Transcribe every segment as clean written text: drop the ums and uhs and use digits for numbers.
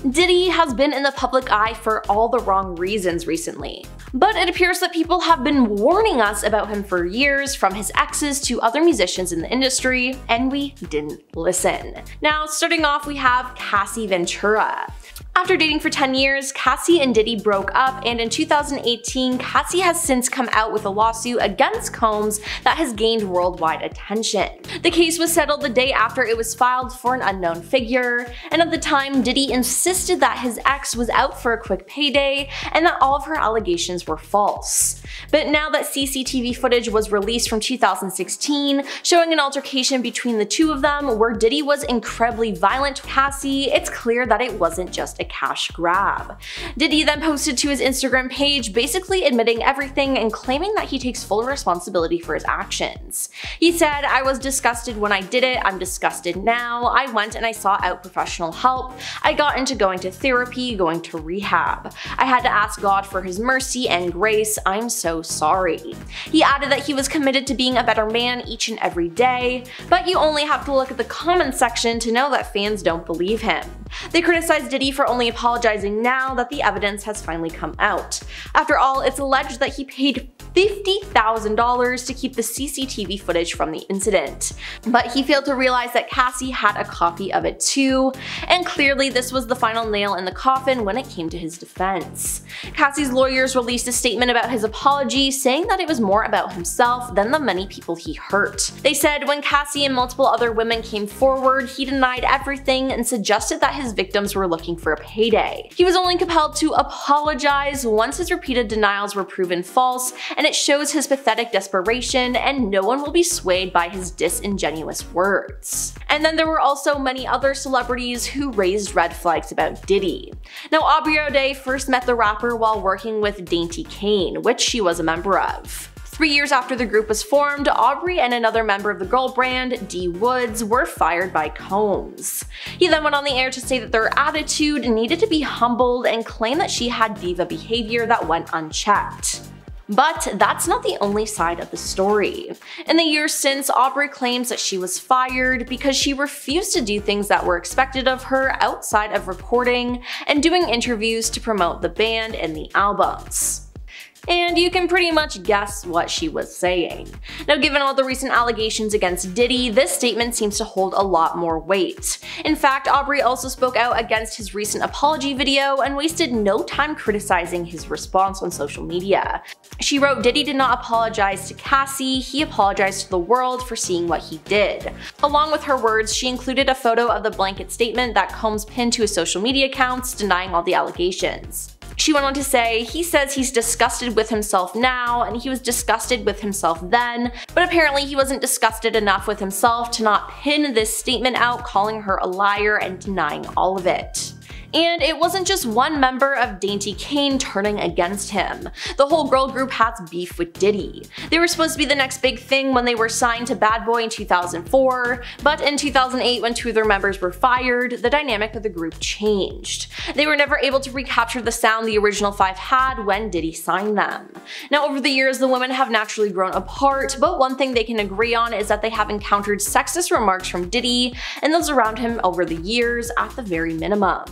Diddy has been in the public eye for all the wrong reasons recently, but it appears that people have been warning us about him for years, from his exes to other musicians in the industry, and we didn't listen. Now, starting off, we have Cassie Ventura. After dating for 10 years, Cassie and Diddy broke up, and in 2018, Cassie has since come out with a lawsuit against Combs that has gained worldwide attention. The case was settled the day after it was filed for an unknown figure, and at the time, Diddy insisted that his ex was out for a quick payday and that all of her allegations were false. But now that CCTV footage was released from 2016 showing an altercation between the two of them where Diddy was incredibly violent to Cassie, it's clear that it wasn't just a cash grab. Diddy then posted to his Instagram page basically admitting everything and claiming that he takes full responsibility for his actions. He said, "I was disgusted when I did it, I'm disgusted now. I went and I sought out professional help. I got into going to therapy, going to rehab. I had to ask God for his mercy and grace. I'm so sorry." He added that he was committed to being a better man each and every day, but you only have to look at the comment section to know that fans don't believe him. They criticized Diddy for only apologizing now that the evidence has finally come out. After all, it's alleged that he paid $50,000 to keep the CCTV footage from the incident. But he failed to realize that Cassie had a copy of it too, and clearly this was the final nail in the coffin when it came to his defense. Cassie's lawyers released a statement about his apology, saying that it was more about himself than the many people he hurt. They said when Cassie and multiple other women came forward, he denied everything and suggested that his victims were looking for a payday. He was only compelled to apologize once his repeated denials were proven false, and it shows his pathetic desperation, and no one will be swayed by his disingenuous words. And then there were also many other celebrities who raised red flags about Diddy. Now, Aubrey O'Day first met the rapper while working with Danity Kane, which she was a member of. 3 years after the group was formed, Aubrey and another member of the girl brand, D Woods, were fired by Combs. He then went on the air to say that their attitude needed to be humbled and claimed that she had diva behavior that went unchecked. But that's not the only side of the story. In the years since, Aubrey claims that she was fired because she refused to do things that were expected of her outside of recording and doing interviews to promote the band and the albums. And you can pretty much guess what she was saying. Now, given all the recent allegations against Diddy, this statement seems to hold a lot more weight. In fact, Aubrey also spoke out against his recent apology video and wasted no time criticizing his response on social media. She wrote, "Diddy did not apologize to Cassie, he apologized to the world for seeing what he did." Along with her words, she included a photo of the blanket statement that Combs pinned to his social media accounts denying all the allegations. She went on to say, "He says he's disgusted with himself now, and he was disgusted with himself then, but apparently he wasn't disgusted enough with himself to not pin this statement out, calling her a liar and denying all of it." And it wasn't just one member of Danity Kane turning against him. The whole girl group has beef with Diddy. They were supposed to be the next big thing when they were signed to Bad Boy in 2004, but in 2008 when two of their members were fired, the dynamic of the group changed. They were never able to recapture the sound the original five had when Diddy signed them. Now, over the years, the women have naturally grown apart, but one thing they can agree on is that they have encountered sexist remarks from Diddy and those around him over the years at the very minimum.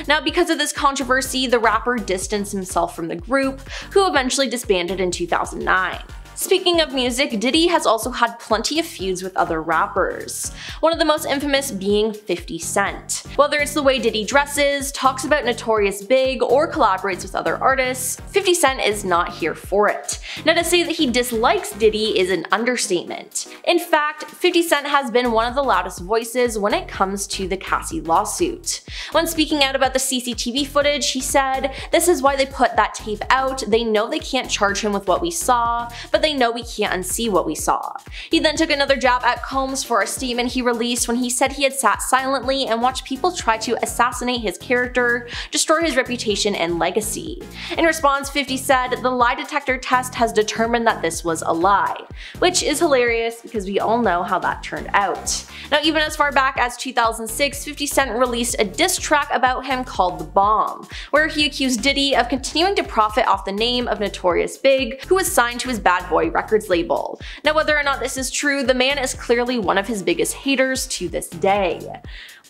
Now, because of this controversy, the rapper distanced himself from the group, who eventually disbanded in 2009. Speaking of music, Diddy has also had plenty of feuds with other rappers, one of the most infamous being 50 Cent. Whether it's the way Diddy dresses, talks about Notorious Big, or collaborates with other artists, 50 Cent is not here for it. Now, to say that he dislikes Diddy is an understatement. In fact, 50 Cent has been one of the loudest voices when it comes to the Cassie lawsuit. When speaking out about the CCTV footage, he said, "This is why they put that tape out. They know they can't charge him with what we saw, but they know we can't unsee what we saw." He then took another jab at Combs for a statement he released when he said he had sat silently and watched people try to assassinate his character, destroy his reputation and legacy. In response, 50 said, "The lie detector test has determined that this was a lie," which is hilarious because we all know how that turned out. Now, even as far back as 2006, 50 Cent released a diss track about him called The Bomb, where he accused Diddy of continuing to profit off the name of Notorious Big, who was signed to his Bad Boy Records label. Now, whether or not this is true, the man is clearly one of his biggest haters to this day.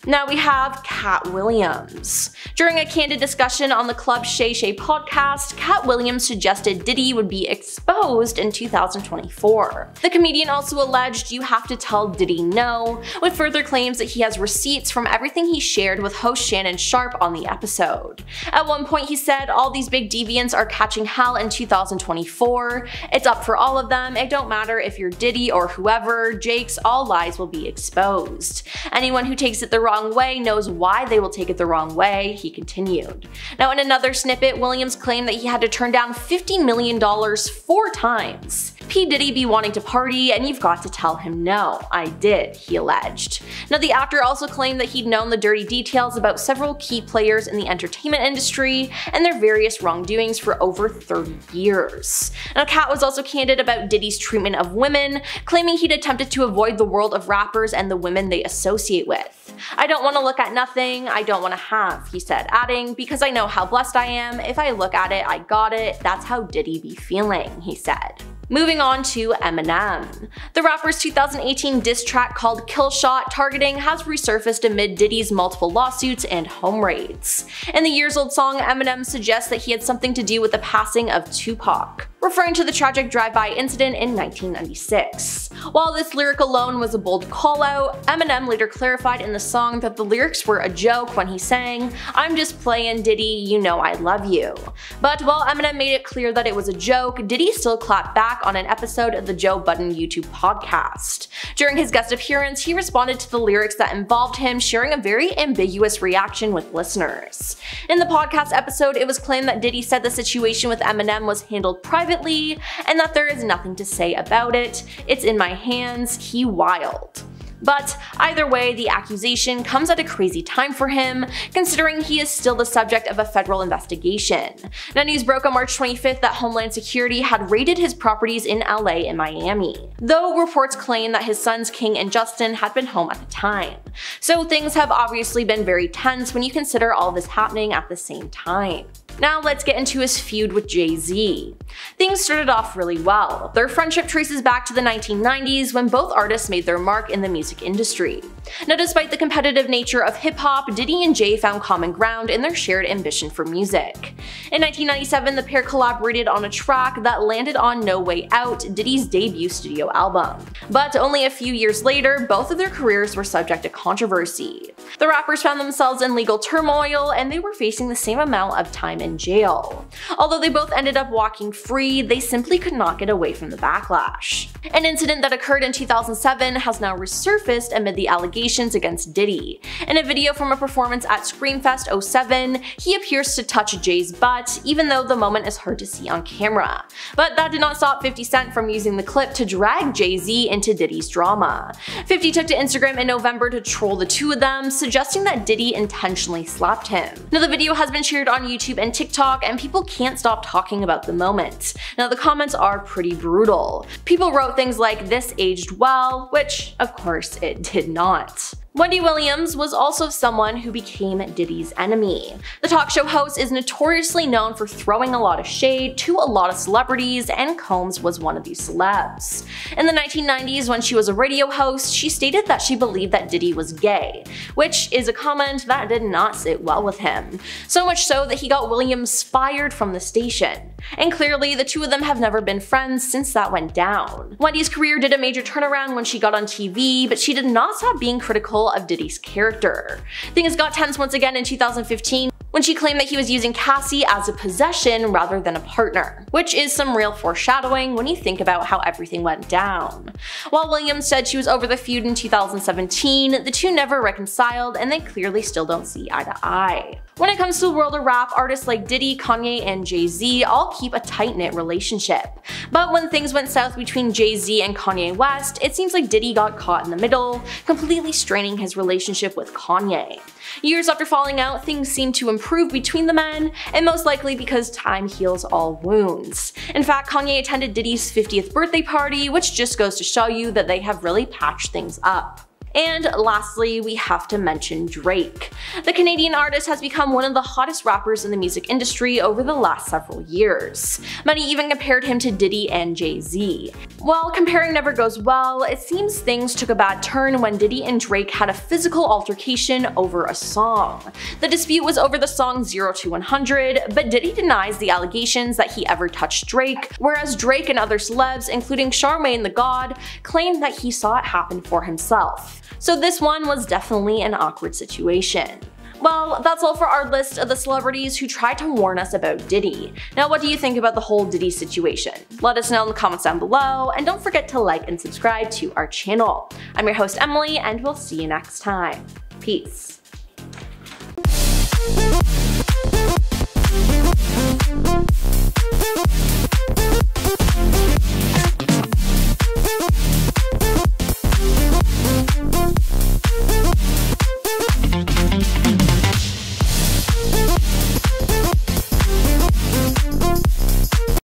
Now we have Katt Williams. During a candid discussion on the Club Shay Shay podcast, Katt Williams suggested Diddy would be exposed in 2024. The comedian also alleged you have to tell Diddy no, with further claims that he has receipts from everything he shared with host Shannon Sharpe on the episode. At one point he said, "All these big deviants are catching hell in 2024. It's up for all of them. It don't matter if you're Diddy or whoever, Jake's, all lies will be exposed. Anyone who takes it the wrong way knows why they will take it the wrong way," he continued. Now in another snippet, Williams claimed that he had to turn down $50 million 4 times. P. Diddy be wanting to party and you've got to tell him no. I did, he alleged. Now the actor also claimed that he'd known the dirty details about several key players in the entertainment industry and their various wrongdoings for over 30 years. Now Katt was also candid about Diddy's treatment of women, claiming he'd attempted to avoid the world of rappers and the women they associate with. "I don't want to look at nothing, I don't want to have," he said, adding, "because I know how blessed I am, if I look at it, I got it, that's how Diddy be feeling," he said. Moving on to Eminem. The rapper's 2018 diss track called Kill Shot Targeting has resurfaced amid Diddy's multiple lawsuits and home raids. In the years-old song, Eminem suggests that he had something to do with the passing of Tupac, referring to the tragic drive-by incident in 1996. While this lyric alone was a bold call-out, Eminem later clarified in the song that the lyrics were a joke when he sang, "I'm just playing Diddy, you know I love you." But while Eminem made it clear that it was a joke, Diddy still clapped back on an episode of the Joe Budden YouTube podcast. During his guest appearance, he responded to the lyrics that involved him sharing a very ambiguous reaction with listeners. In the podcast episode, it was claimed that Diddy said the situation with Eminem was handled privately and that there is nothing to say about it. "It's in my hands, he wild." But either way, the accusation comes at a crazy time for him, considering he is still the subject of a federal investigation. Now news broke on March 25th that Homeland Security had raided his properties in LA and Miami, though reports claim that his sons King and Justin had been home at the time. So things have obviously been very tense when you consider all this happening at the same time. Now let's get into his feud with Jay-Z. Things started off really well. Their friendship traces back to the 1990s when both artists made their mark in the music industry. Now despite the competitive nature of hip-hop, Diddy and Jay found common ground in their shared ambition for music. In 1997, the pair collaborated on a track that landed on No Way Out, Diddy's debut studio album. But only a few years later, both of their careers were subject to controversy. The rappers found themselves in legal turmoil and they were facing the same amount of time in jail. Although they both ended up walking free, they simply could not get away from the backlash. An incident that occurred in 2007 has now resurfaced amid the allegations against Diddy. In a video from a performance at Screamfest 07, he appears to touch Jay's butt, even though the moment is hard to see on camera. But that did not stop 50 Cent from using the clip to drag Jay-Z into Diddy's drama. 50 took to Instagram in November to troll the two of them, suggesting that Diddy intentionally slapped him. Now the video has been shared on YouTube and TikTok, and people can't stop talking about the moment. Now the comments are pretty brutal. People wrote things like, "This aged well," which of course it did not. Wendy Williams was also someone who became Diddy's enemy. The talk show host is notoriously known for throwing a lot of shade to a lot of celebrities, and Combs was one of these celebs. In the 1990s, when she was a radio host, she stated that she believed that Diddy was gay, which is a comment that did not sit well with him. So much so that he got Williams fired from the station. And clearly, the two of them have never been friends since that went down. Wendy's career did a major turnaround when she got on TV, but she did not stop being critical of Diddy's character. Things got tense once again in 2015 when she claimed that he was using Cassie as a possession rather than a partner, which is some real foreshadowing when you think about how everything went down. While Williams said she was over the feud in 2017, the two never reconciled and they clearly still don't see eye to eye. When it comes to the world of rap, artists like Diddy, Kanye, and Jay-Z all keep a tight-knit relationship. But when things went south between Jay-Z and Kanye West, it seems like Diddy got caught in the middle, completely straining his relationship with Kanye. Years after falling out, things seemed to improve between the men, and most likely because time heals all wounds. In fact, Kanye attended Diddy's 50th birthday party, which just goes to show you that they have really patched things up. And lastly, we have to mention Drake. The Canadian artist has become one of the hottest rappers in the music industry over the last several years. Many even compared him to Diddy and Jay-Z. While comparing never goes well, it seems things took a bad turn when Diddy and Drake had a physical altercation over a song. The dispute was over the song 0 to 100, but Diddy denies the allegations that he ever touched Drake, whereas Drake and other celebs, including Charlamagne the God, claimed that he saw it happen for himself. So this one was definitely an awkward situation. Well, that's all for our list of the celebrities who tried to warn us about Diddy. Now, what do you think about the whole Diddy situation? Let us know in the comments down below, and don't forget to like and subscribe to our channel. I'm your host Emily, and we'll see you next time. Peace.